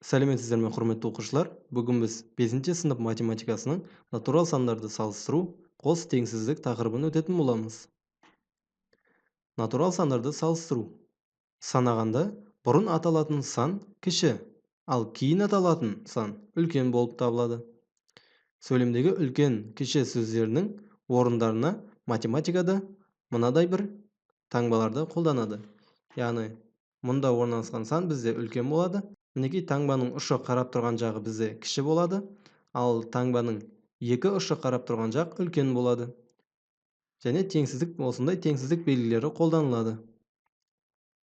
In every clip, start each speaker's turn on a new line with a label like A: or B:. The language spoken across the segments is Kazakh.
A: Сәлеметсіздер ме, құрметті оқушылар? Бүгін біз 5-ші сынып математикасының натурал сандарды салыстыру, қос теңсіздік тақырыбын өтетін боламыз. Натурал сандарды салыстыру. Санағанда бұрын аталатын сан кіші, ал кейін аталатын сан үлкен болып табылады. Сөйлемдегі үлкен, кіші сөздерінің орындарына математикада мынадай бір таңбаларды қолданады. Яғни, мұнда орналасқан сан бізде үлкен болады. Мінекей таңбаның ұшы қарап тұрған жағы бізде кіші болады, ал таңбаның екі ұшы қарап тұрған жақ үлкен болады. Және теңсіздік, осындай теңсіздік белгілері қолданылады.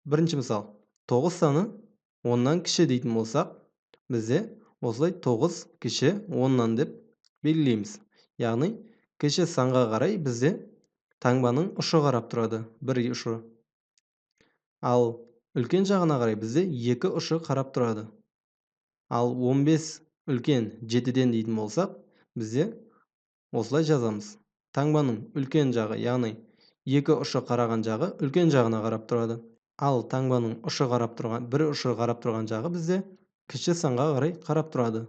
A: Бірінші мысал, 9 саны 10-нан кіші дейтін болсақ, бізде осылай 9 кіші 10-нан деп белгілейміз. Яғни, кіші санға қарай бізде таңбаның ұшы қарап тұрады, бір ұшы. Ал үлкен жағына қарай бізде екі ұшы қарап тұрады. Ал 15 үлкен 7-ден дейтін болсақ, бізде осылай жазамыз. Таңбаның үлкен жағы, яғни екі ұшы қараған жағы үлкен жағына қарап тұрады. Ал таңбаның ұшы қарап тұрған, бір ұшы қарап тұрған жағы бізде кіші санға қарай қарап тұрады.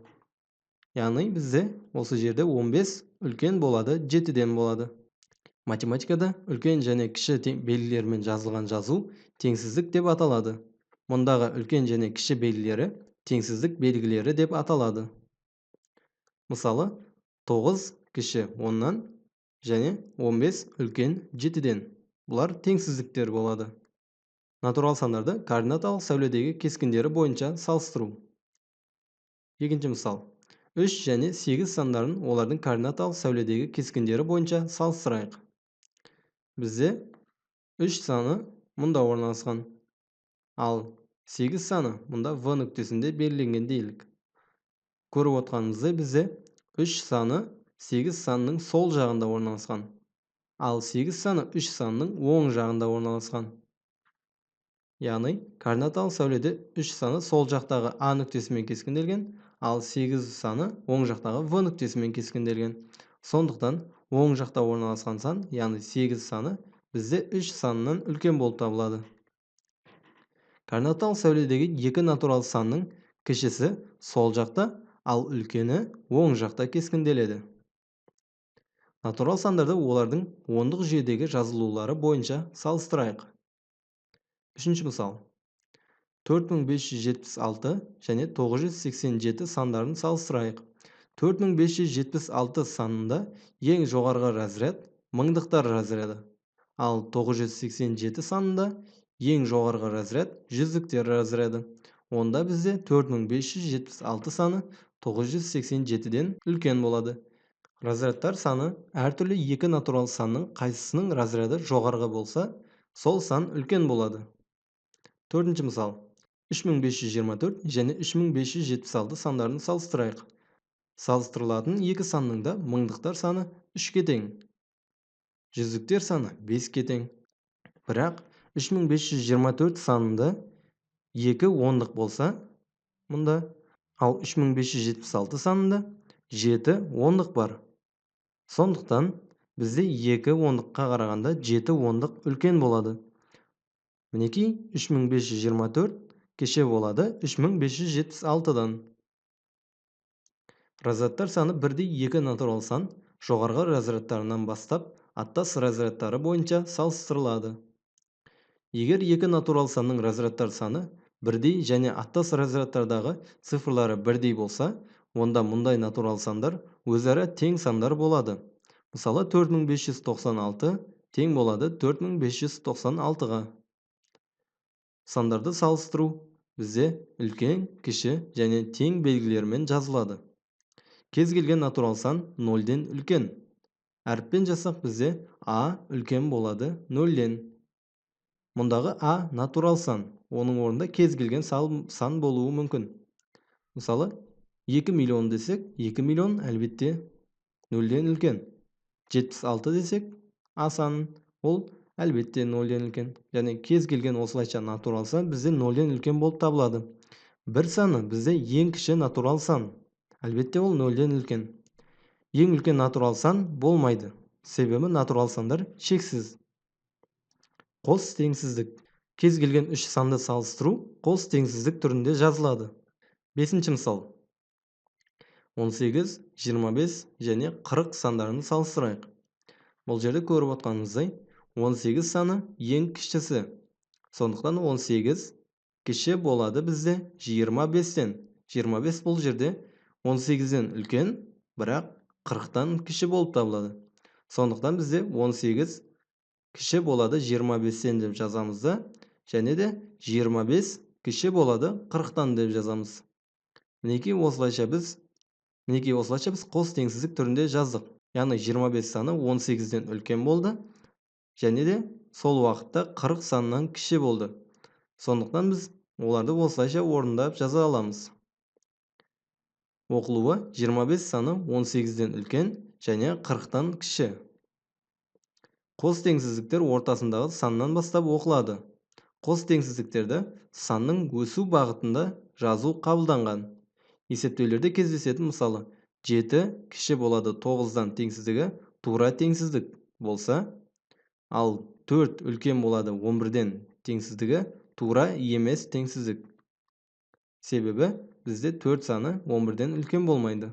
A: Яғни бізде осы жерде 15 үлкен болады, 7-ден болады. Математикада үлкен және кіші белгілермен жазылған жазу теңсіздік деп аталады. Мұндағы үлкен және кіші белгілері теңсіздік белгілері деп аталады. Мысалы, 9 кіші 10-нан және 15 үлкен 7-ден. Бұлар теңсіздіктер болады. Натурал сандарды координаталық сәуледегі кескіндері бойынша салыстыру. Екінші мысал. 3 және 8 сандарын олардың координаталық сәуледегі кескіндері бойынша салыстырайық. Бізде 3 саны мұнда орналасқан, ал 8 саны мұнда В нүктесінде белгіленген делік. Көріп отқанымыздай, бізде 3 саны 8 санының сол жағында орналасқан, ал 8 саны 3 санының оң жағында орналасқан. Яғни, координаталық сәуледе 3 саны сол жақтағы А нүктесімен кескінделген, ал 8 саны оң жақтағы В нүктесімен кескінделген. Сондықтан, оң жақта орналасқан сан, яғни 8 саны, бізде 3 санынан үлкен болып табылады. Координаталық сәуледегі екі натурал санның кішісі сол жақта, ал үлкені оң жақта кескінделеді. Натурал сандарды олардың ондық жүйедегі жазылулары бойынша салыстырайық. Үшінші мысал. 4576 және 987 сандарын салыстырайық. 4576 санында ең жоғарғы разряд мыңдықтар разряды, ал 987 санында ең жоғарғы разряд жүздіктер разряды. Онда бізде 4576 саны 987-ден үлкен болады. Разрядтар саны әртүрлі екі натурал санның қайсысының разряды жоғарғы болса, сол сан үлкен болады. Төртінші мысал. 3524 және 3576 сандарын салыстырайық. Салыстырылатын екі санның да мыңдықтар саны 3-ке тең. Жүздіктер саны 5-ке тең. Бірақ 3524 санында 2 ондық болса, мұнда, ал 3576 санында 7 ондық бар. Сондықтан, бізде 2 ондыққа қарағанда 7 ондық үлкен болады. Мінекей 3524 кеше болады 3576-дан. Разрядтар саны бірдей 2 натурал сан жоғарғы разрядтарынан бастап аттас разрядтары бойынша салыстырылады. Егер 2 натурал санның разрядтар саны бірдей және аттас разрядтардағы цифрлары бірдей болса, онда мұндай натурал сандар өзара тең сандар болады. Мысалы, 4596 тең болады 4596-ға. Сандарды салыстыру бізде үлкен, кіші және тең белгілермен жазылады. Кез келген натурал сан 0-ден үлкен. Әріппен жазсақ бізде А үлкен болады 0-ден. Мұндағы А натурал сан, оның орнында кез келген сан болуы мүмкін. Мысалы, 2 миллион десек, 2 миллион әлбетте 0-ден үлкен. 76 десек, А санын, ол әлбетте 0-ден үлкен. Және кез келген осылайша натурал сан бізде 0-ден үлкен болып табылады. Бір саны бізде ең кіші натурал сан. Әлбетте ол 0-ден үлкен. Ең үлкен натурал сан болмайды. Себебі натурал сандар шексіз. Қос теңсіздік. Кез келген үш санды салыстыру қос теңсіздік түрінде жазылады. Бесінші мысал. 18, 25 және 40 сандарын салыстырайық. Бұл жерде көріп отқанымыздай 18 саны ең кішісі. Сондықтан 18 кіші болады бізде 25-тен. 25 бұл жерде 18-ден үлкен, бірақ 40-тан кіші болып табылады. Сондықтан бізде 18 кіші болады 25-тен деп жазамыз да, және де 25 кіші болады 40-тан деп жазамыз. Мінекей осылайша біз қос теңсіздік түрінде жаздық. Яғни 25 саны 18-ден үлкен болды, және де сол уақытта 40 санынан кіші болды. Сондықтан біз оларды осылайша орындап жаза аламыз. Оқылуы 25 саны 18-ден үлкен және 40-тан кіші. Қос теңсіздіктер ортасындағы саннан бастап оқылады. Қос теңсіздіктерді санның өсу бағытында жазу қабылданған. Есептеулерде кездесетін мысалы 7 кіші болады 9-дан теңсіздігі тура теңсіздік болса, ал 4 үлкен болады 11-ден теңсіздігі тура емес теңсіздік. Себебі бізде 4 саны 11-ден үлкен болмайды.